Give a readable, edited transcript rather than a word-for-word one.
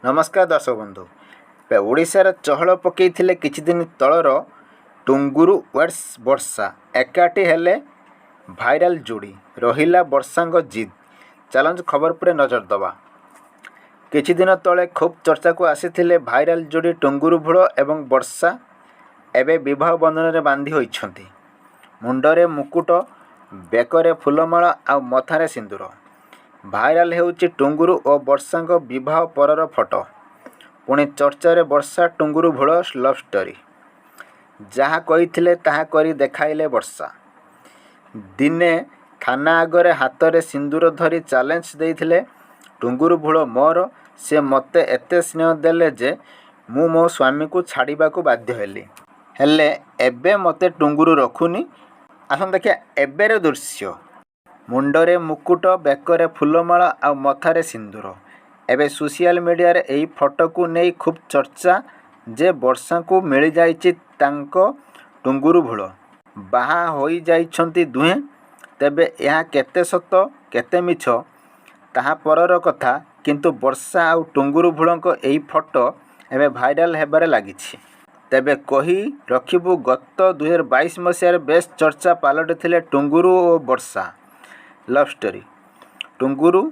नमस्कार दर्शक बंधु ओडिशार चहल पकईथिले किछि दिन तलर टुंगुरु वर्स वर्षा एकाठी हेले भाइराल जोड़ी रहिला वर्षांग जिद। चलंज खबर पर नजर दबा। किछि दिन तले खूब चर्चा को आसीथिले भाइराल जोड़ी टुंगुरु भूल एवं वर्षा एबे विवाह बंधन में बांधी होइछंती। मुंडरे मुकुट, बेकरे फुलमाला आ मथारे सिंदूर। भाइराल हेउची टुंगुरु और वर्षांग विवाह परर फोटो। पुणी चर्चारे वर्षा टुंगुरु भूल लव स्टोरी। जहाँ कहिथिले ताहा करी देखाइले वर्षा। दिने थाना आगरे हाथरे सिंदूर धरी चैलेंज देइथिले टुंगुरु भूल मोर से मते एते स्नेह देले जे मु मो स्वामी को छाड़ीबा को बाध्य हेली। हेले एबे मते टुंगुरु रखुनी। आसन देखिया एबेर दृश्य। मुंडरे मुकुट, बेकरे फुलमाला आ मथारे सिंदूर। एबे सोशल मीडिया रे एई फोटो को नहीं खूब चर्चा जे वर्षा को मिल जाइछि तांको टुंगुरु भूल। बाहा होई जाइछंती दुहे। तेबे यहाँ केते सत केते मिछ ताहा परर कथा, किंतु वर्षा आ टुंगुरु भूलको एई फोटो एबे भाइराल हेबारे लागिछि। तेबे कही रखिबु गत 2022 मसीहार बेस चर्चा पालटिथिले टुंगुरु और वर्षा लव स्टोरी। टुंगुरु